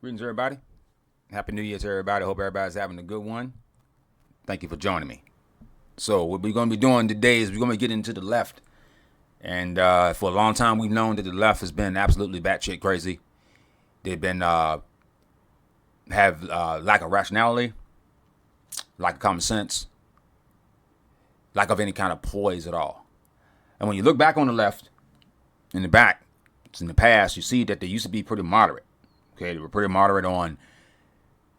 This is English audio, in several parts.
Greetings, everybody. Happy New Year to everybody. Hope everybody's having a good one. Thank you for joining me. So what we're going to be doing today is we're going to get into the left. And for a long time, we've known that the left has been absolutely batshit crazy. They've been have lack of rationality, lack of common sense, lack of any kind of poise at all. And when you look back on the left, in the past, you see that they used to be pretty moderate. Okay, they were pretty moderate on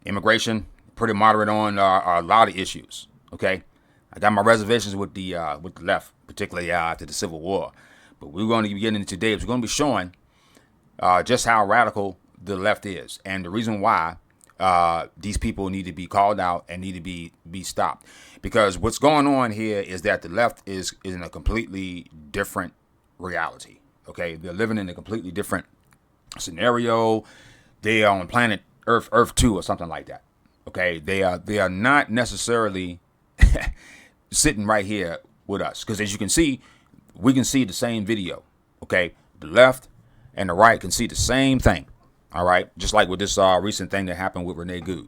immigration, pretty moderate on a lot of issues. Okay, I got my reservations with the left, particularly after the Civil War. But we're going to be getting into today. We're going to be showing just how radical the left is, and the reason why these people need to be called out and need to be stopped. Because what's going on here is that the left is in a completely different reality. Okay, they're living in a completely different scenario. They are on planet Earth 2 or something like that. Okay, they are not necessarily sitting right here with us, because as you can see, we can see the same video. Okay, the left and the right can see the same thing. All right, just like with this recent thing that happened with Renee Good.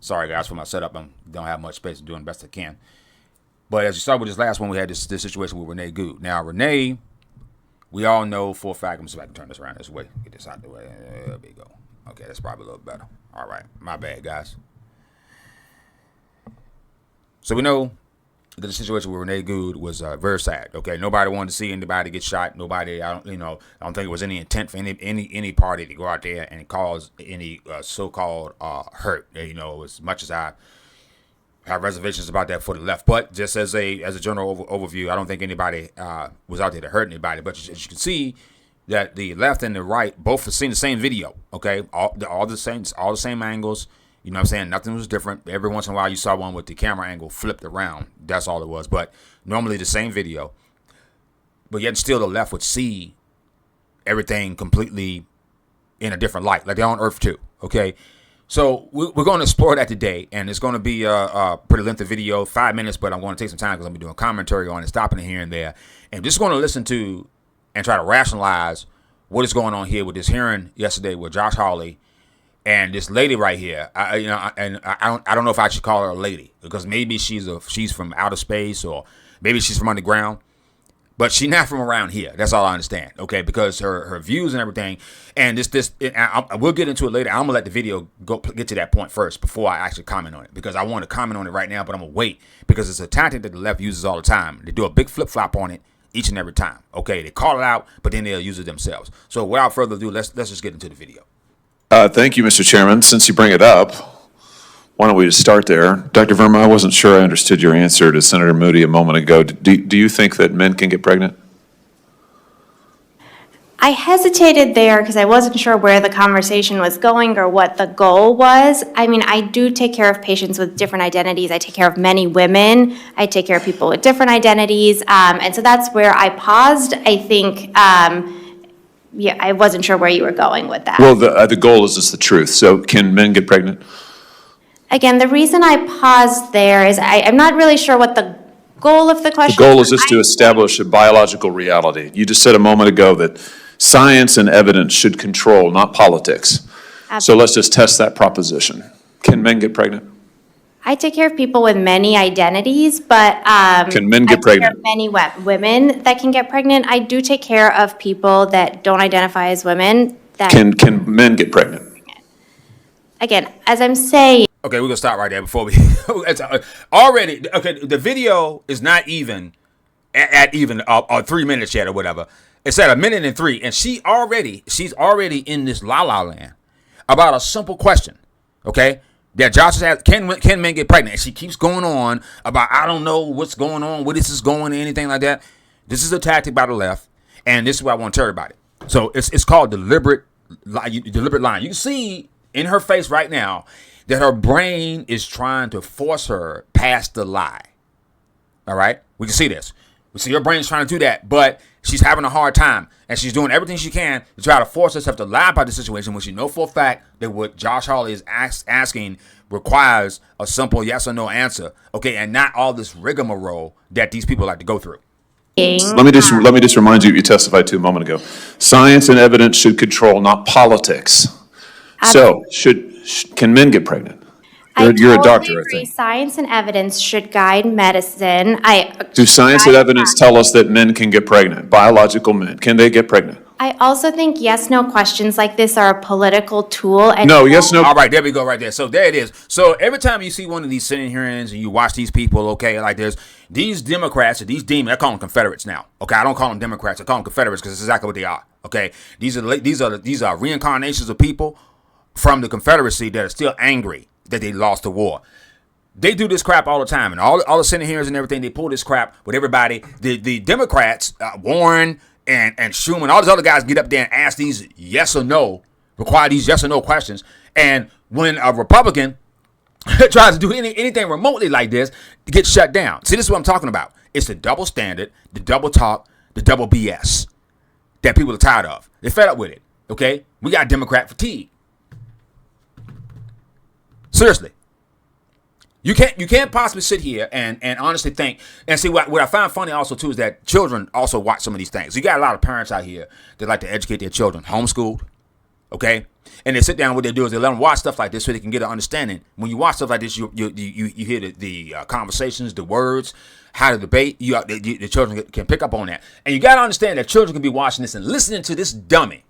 Sorry guys for my setup. I don't have much space to do the best I can. But as you saw with this last one, we had this situation with Renee Good. Now Renee, we all know for a fact. I'm just about to turn this around this way. Get this out of the way. There we go. Okay, that's probably a little better. All right, my bad, guys. So we know that the situation with Renee Good was very sad. Okay, nobody wanted to see anybody get shot. Nobody, I don't think it was any intent for any party to go out there and cause any so-called hurt. As much as I have reservations about that for the left, but just as a general overview, I don't think anybody was out there to hurt anybody. But as you can see, that the left and the right both have seen the same video. Okay, all the same angles. You know what I'm saying? Nothing was different. Every once in a while you saw one with the camera angle flipped around. That's all it was. But normally the same video. But yet still the left would see everything completely in a different light, like they're on Earth 2. Okay, so we're going to explore that today, and it's going to be a pretty lengthy video, 5 minutes, but I'm going to take some time because I'm going to be doing commentary on it, stopping it here and there, and just going to listen to and try to rationalize what is going on here with this hearing yesterday with Josh Hawley and this lady right here. I don't know if I should call her a lady, because maybe she's from outer space, or maybe she's from underground, but she's not from around here. That's all I understand. Okay, because her views and everything, and we'll get into it later. I'm gonna let the video get to that point first before I actually comment on it, because I want to comment on it right now, but I'm gonna wait, because it's a tactic that the left uses all the time. They do a big flip flop on it each and every time. Okay, they call it out, but then they'll use it themselves. So without further ado, let's just get into the video. Thank you, Mr. Chairman. Since you bring it up, why don't we just start there? Dr. Verma, I wasn't sure I understood your answer to Senator Moody a moment ago. Do you think that men can get pregnant? I hesitated there because I wasn't sure where the conversation was going or what the goal was. I mean, I do take care of patients with different identities. I take care of many women. I take care of people with different identities. And so that's where I paused. I think, I wasn't sure where you were going with that. Well, the goal is the truth. So can men get pregnant? Again, the reason I paused there is I'm not really sure what the goal of the question is. The goal is just to establish a biological reality. You just said a moment ago that science and evidence should control, not politics. Absolutely. So let's just test that proposition. Can men get pregnant? I take care of people with many identities, but can men get pregnant? There are many women that can get pregnant. I do take care of people that don't identify as women. Can men get pregnant? Again, as I'm saying. Okay, we're gonna stop right there before we. Already, okay. The video is not even at 3 minutes yet or whatever. It's at 1:03, and she's already in this la la land about a simple question. Okay, that Josh has asked, can men get pregnant? And she keeps going on about, I don't know what's going on, where this is going, or anything like that. This is a tactic by the left, and this is what I want to tell everybody. So it's called deliberate lying. You can see in her face right now that her brain is trying to force her past the lie. All right, we can see this. We see her brain's trying to do that, but she's having a hard time, and she's doing everything she can to try to force herself to lie about the situation when she knows for a fact that what Josh Hawley is asking requires a simple yes or no answer, okay, and not all this rigmarole that these people like to go through. Let me just remind you what you testified to a moment ago. Science and evidence should control, not politics. So can men get pregnant? You're a doctor, I agree. think. Science and evidence should guide medicine. Do science and evidence tell us that men can get pregnant? Biological men, can they get pregnant? I also think yes/no questions like this are a political tool. And No, yes, no. All right, there we go right there. So there it is. So every time you see one of these Senate hearings and you watch these people, okay, like there's these Democrats or these demons, I call them Confederates now. Okay, I don't call them Democrats. I call them Confederates because it's exactly what they are. Okay, these are reincarnations of people from the Confederacy that are still angry that they lost the war. They do this crap all the time, and all the Senate hearings and everything. They pull this crap with everybody. The Democrats, Warren and Schumer, all these other guys get up there and ask these yes or no, require these yes or no questions. And when a Republican tries to do anything remotely like this, it gets shut down. See, this is what I'm talking about. It's the double standard, the double talk, the double BS that people are tired of. They're fed up with it. Okay, we got Democrat fatigue. Seriously. You can't possibly sit here and honestly think and see what I find funny also too is that children also watch some of these things. You got a lot of parents out here that like to educate their children, homeschooled, okay? And they sit down. What they do is they let them watch stuff like this so they can get an understanding. When you watch stuff like this, you hear the conversations, the words, how to debate. The children can pick up on that, and you got to understand that children can be watching this and listening to this dummy,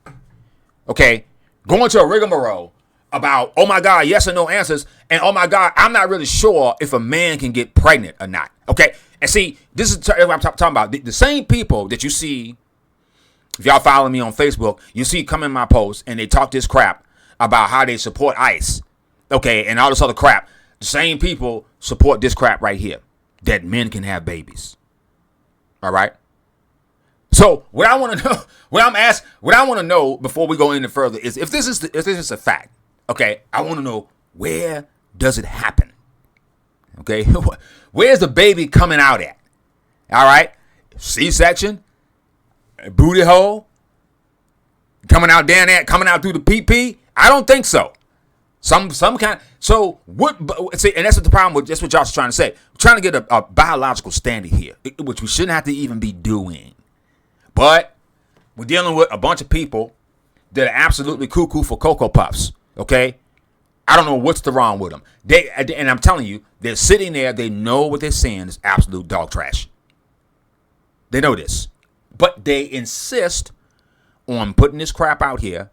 okay, going to a rigmarole about, oh my God, yes or no answers, and oh my God, I'm not really sure if a man can get pregnant or not. Okay, and see, this is what I'm talking about. The same people that you see, if y'all follow me on Facebook, you see come in my posts and they talk this crap about how they support ICE, okay, and all this other crap. The same people support this crap right here, that men can have babies. All right. So what I want to know, what I want to know before we go any further is if this is a fact. Okay, I want to know, where does it happen? Okay, where's the baby coming out at? All right, C-section, booty hole, coming out through the PP? I don't think so. Some kind. So what? See, and that's what the problem with. That's what y'all's trying to say. We're trying to get a biological standard here, which we shouldn't have to even be doing. But we're dealing with a bunch of people that are absolutely cuckoo for Cocoa Puffs. Okay, I don't know what's wrong with them. And I'm telling you, they're sitting there. They know what they're saying is absolute dog trash. They know this, but they insist on putting this crap out here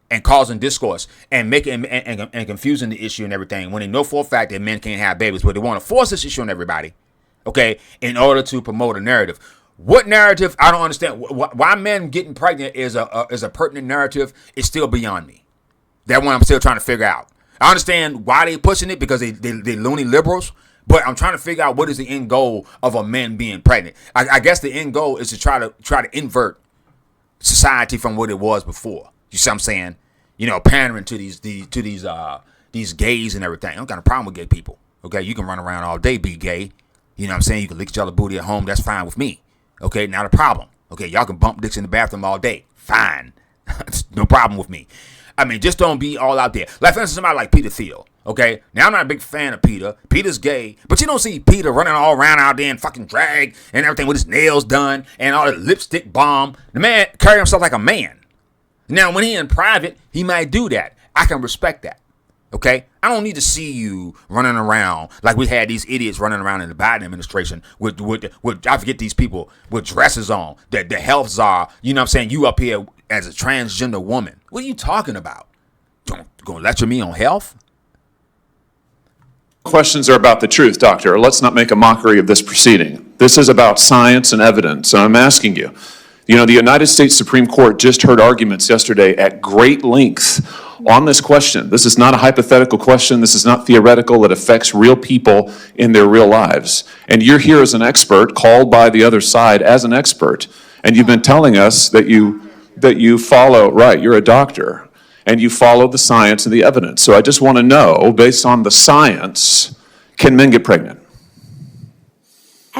and causing discourse and making and confusing the issue and everything. When they know for a fact that men can't have babies, but they want to force this issue on everybody, okay, in order to promote a narrative. What narrative? I don't understand. Why men getting pregnant is a pertinent narrative is still beyond me. That one I'm still trying to figure out. I understand why they pushing it because they loony liberals, but I'm trying to figure out what is the end goal of a man being pregnant. I guess the end goal is to try to invert society from what it was before. You see what I'm saying? You know, pandering to these gays and everything. I don't got a problem with gay people. Okay, you can run around all day, be gay. You know what I'm saying? You can lick each other booty at home. That's fine with me. Okay, not a problem. Okay, y'all can bump dicks in the bathroom all day. Fine. No problem with me. I mean, just don't be all out there. Like, for instance, somebody like Peter Thiel. Okay, now I'm not a big fan of Peter. Peter's gay, but you don't see Peter running all around out there in fucking drag and everything with his nails done and all the lipstick bomb. The man carry himself like a man. Now, when he in private, he might do that. I can respect that. Okay, I don't need to see you running around like we had these idiots running around in the Biden administration with I forget these people with dresses on. The health czar. You know what I'm saying? You up here as a transgender woman. What are you talking about? Gonna lecture me on health? Questions are about the truth, doctor. Let's not make a mockery of this proceeding. This is about science and evidence, and I'm asking you. You know, the United States Supreme Court just heard arguments yesterday at great length on this question. This is not a hypothetical question. This is not theoretical. It affects real people in their real lives. And you're here as an expert, called by the other side as an expert, and you've been telling us that you follow, right, you're a doctor, and you follow the science and the evidence. So I just want to know, based on the science, can men get pregnant?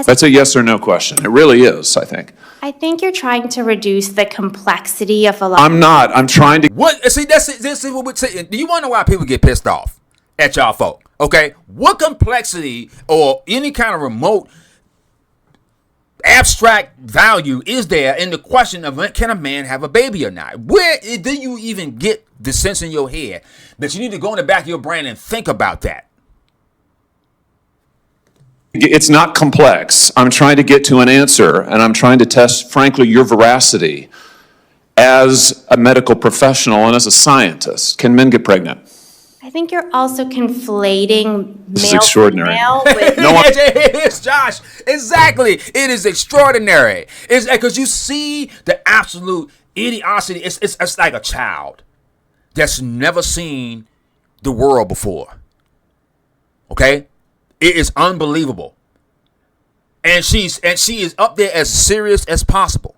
That's a yes or no question. It really is, I think. I think you're trying to reduce the complexity of a lot. I'm not. I'm trying to. What? See, this is what we're saying. Do you want to know why people get pissed off at y'all folk? Okay, what complexity or any kind of remote abstract value is there in the question of can a man have a baby or not? Where do you even get the sense in your head that you need to go in the back of your brain and think about that? It's not complex. I'm trying to get to an answer, and I'm trying to test, frankly, your veracity as a medical professional and as a scientist. Can men get pregnant? I think you're also conflating This is male extraordinary. female with It is, Josh. Exactly. It is extraordinary. It's because you see the absolute idiocy. It's like a child that's never seen the world before. Okay? It is unbelievable. And she is up there as serious as possible.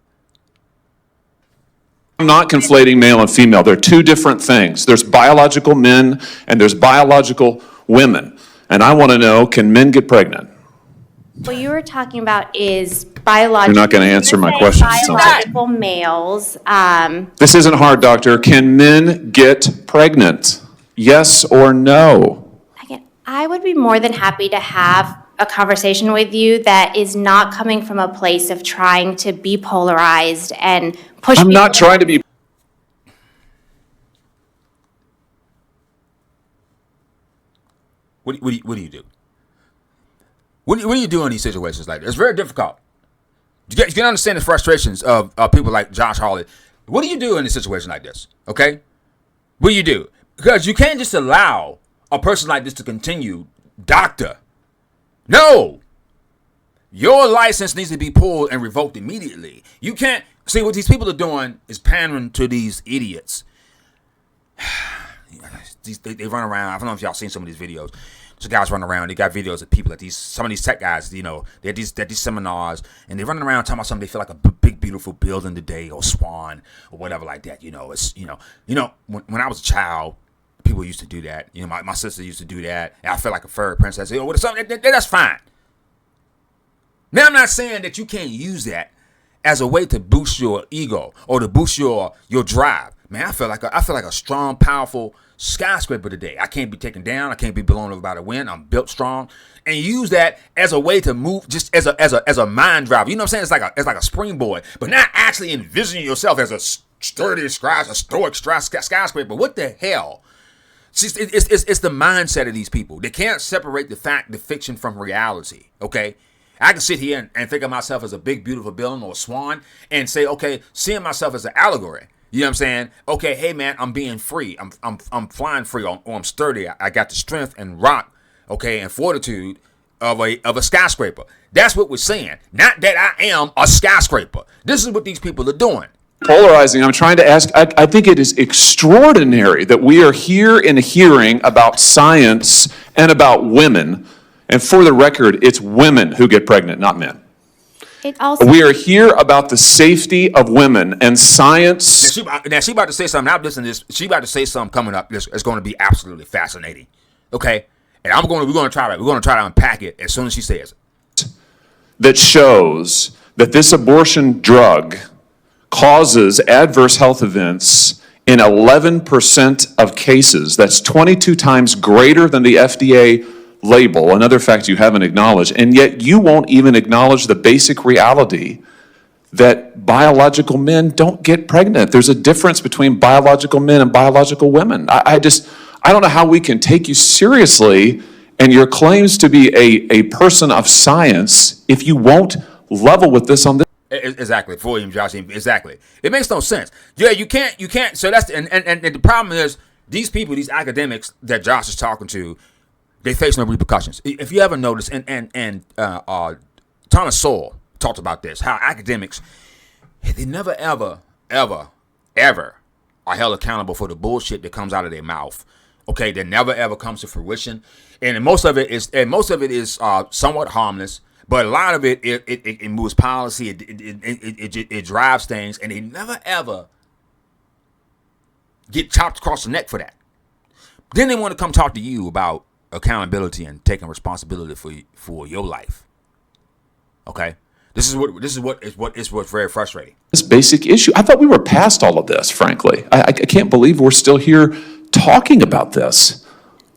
I'm not conflating male and female. They're two different things. There's biological men and there's biological women. And I want to know, can men get pregnant? what you were talking about is biological. You're not going to answer my question. Biological males. This isn't hard, doctor. Can men get pregnant? Yes or no? Again, I would be more than happy to have a conversation with you that is not coming from a place of trying to be polarized and push. I'm not trying to be. What do you do? What do you do in these situations like this? It's very difficult. You can understand the frustrations of people like Josh Hawley. What do you do in a situation like this? Okay? What do you do? Because you can't just allow a person like this to continue. Doctor. No. Your license needs to be pulled and revoked immediately. You can't. See, what these people are doing is pandering to these idiots. They run around. I don't know if y'all seen some of these videos. So guys run around. They got videos of people at some of these tech guys. You know, they're at these seminars and they're running around talking about something. They feel like a big beautiful building today or Swan or whatever like that. You know, it's when I was a child, people used to do that. You know, my sister used to do that. And I felt like a fairy princess. Oh, what is something? That's fine. Now I'm not saying that you can't use that as a way to boost your ego or to boost your drive. Man, I feel like a strong, powerful skyscraper today. I can't be taken down. I can't be blown over by the wind. I'm built strong, and use that as a way to move, just as a mind driver. You know what I'm saying? It's like a springboard, but not actually envisioning yourself as a stoic skyscraper. What the hell? It's the mindset of these people. They can't separate the fiction from reality. Okay. I can sit here and think of myself as a big, beautiful building or a swan and say, okay, seeing myself as an allegory. You know what I'm saying? Okay, hey man, I'm being free. I'm flying free. Or I'm sturdy. I got the strength and rock, okay, and fortitude of a skyscraper. That's what we're saying. Not that I am a skyscraper. This is what these people are doing. Polarizing. I'm trying to ask, I think it is extraordinary that we are here in a hearing about science and about women. And for the record, it's women who get pregnant, not men. It also. We are here about the safety of women and science. Now she about to say something. Now listen to this. She about to say something coming up. It's going to be absolutely fascinating. Okay, and we're going to try to unpack it as soon as she says it. That shows that this abortion drug causes adverse health events in 11% of cases. That's 22 times greater than the FDA label, another fact you haven't acknowledged, and yet you won't even acknowledge the basic reality that biological men don't get pregnant. There's a difference between biological men and biological women. I don't know how we can take you seriously and your claims to be a person of science if you won't level with this on this. Exactly, for him, Josh. Exactly, it makes no sense. Yeah, you can't. So that's and the problem is these people, these academics that Josh is talking to. They face no repercussions. If you ever notice, and Thomas Sowell talked about this, how academics, they never, ever are held accountable for the bullshit that comes out of their mouth. Okay, that never, ever comes to fruition. And most of it is somewhat harmless, but a lot of it moves policy, it drives things, and they never, ever get chopped across the neck for that. Then they want to come talk to you about accountability and taking responsibility for your life. Okay, this is what's very frustrating. This basic issue. I thought we were past all of this. Frankly, I can't believe we're still here talking about this.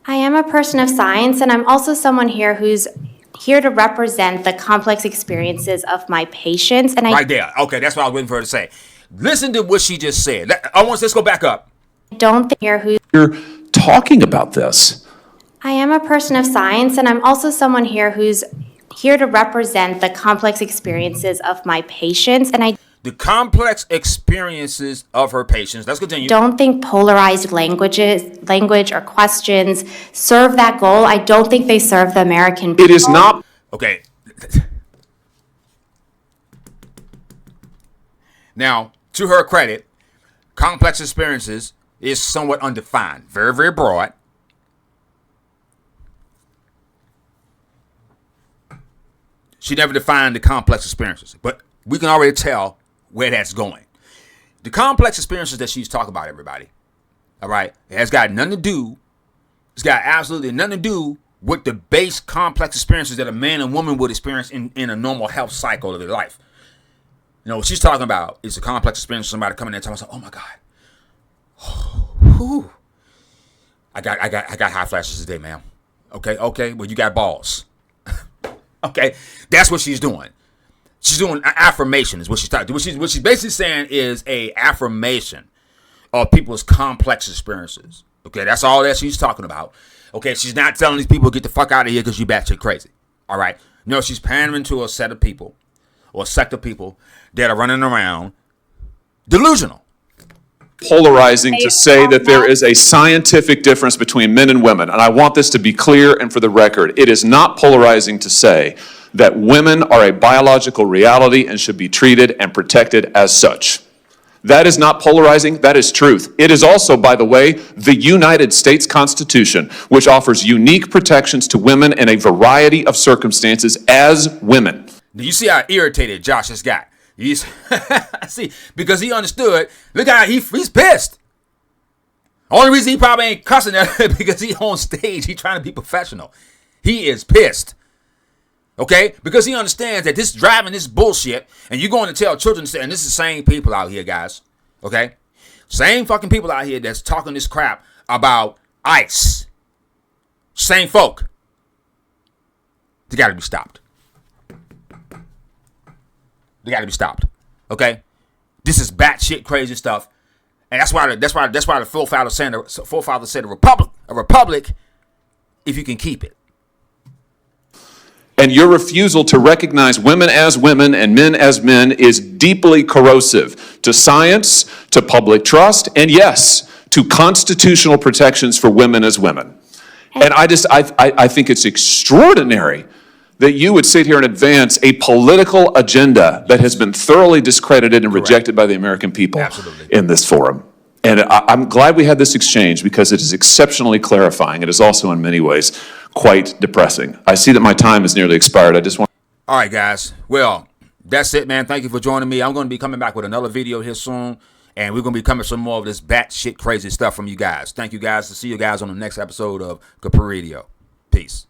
I am a person of science, and I'm also someone here who's here to represent the complex experiences of my patients. And I Right there. Okay, that's what I was waiting for her to say. Listen to what she just said. Let's go back up. don't think here who's You're talking about this. I am a person of science, and I'm also someone here who's here to represent the complex experiences of my patients. And I The complex experiences of her patients. Let's continue. don't think polarized language or questions serve that goal. I don't think they serve the American people. It is not. Okay. Now, to her credit, complex experiences is somewhat undefined. Very, very broad. She never defined the complex experiences, but we can already tell where that's going. The complex experiences that she's talking about, everybody, all right, it has got nothing to do, it's got absolutely nothing to do with the base complex experiences that a man and woman would experience in a normal health cycle of their life. You know, what she's talking about is a complex experience of somebody coming in and telling us, oh my God, whew. I got hot flashes today, ma'am. Okay, well, you got balls. Okay, that's what she's doing. She's doing an affirmation is what she's talking. What she's basically saying is a affirmation of people's complex experiences. Okay, that's all that she's talking about. Okay, she's not telling these people get the fuck out of here because you batshit crazy. All right, no, she's pandering to a set of people or a sect of people that are running around delusional. Polarizing to say that there is a scientific difference between men and women. And I want this to be clear and for the record. It is not polarizing to say that women are a biological reality and should be treated and protected as such. That is not polarizing, that is truth. It is also, by the way, the United States Constitution, which offers unique protections to women in a variety of circumstances as women. Do you see how irritated Josh has got? See, because he understood. Look how he's pissed. Only reason he probably ain't cussing that because he on stage. He trying to be professional. He is pissed. Okay, because he understands that this driving this bullshit, and you're going to tell children, and this is the same people out here, guys. Okay, same fucking people out here that's talking this crap about ICE. Same folk. They got to be stopped. They got to be stopped. Okay, this is batshit crazy stuff, and that's why the forefather said a republic, if you can keep it. And your refusal to recognize women as women and men as men is deeply corrosive to science, to public trust, and yes, to constitutional protections for women as women. And I think it's extraordinary that you would sit here and advance a political agenda that has been thoroughly discredited and rejected by the American people in this forum. And I'm glad we had this exchange because it is exceptionally clarifying. It is also in many ways quite depressing. I see that my time is nearly expired. I just want. All right, guys. Well, that's it, man. Thank you for joining me. I'm going to be coming back with another video here soon. And we're going to be coming some more of this batshit crazy stuff from you guys. Thank you, guys. To see you guys on the next episode of Cappri-Radio. Peace.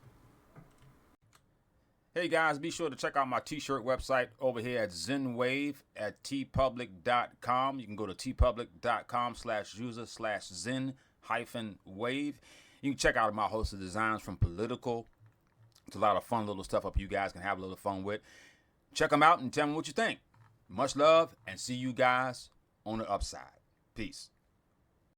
Hey guys, be sure to check out my t-shirt website over here at ZenWave at tpublic.com. You can go to tpublic.com/user/zen-wave. You can check out my host of designs from political to a lot of fun little stuff up you guys can have a little fun with. Check them out and tell me what you think. Much love and see you guys on the upside. Peace.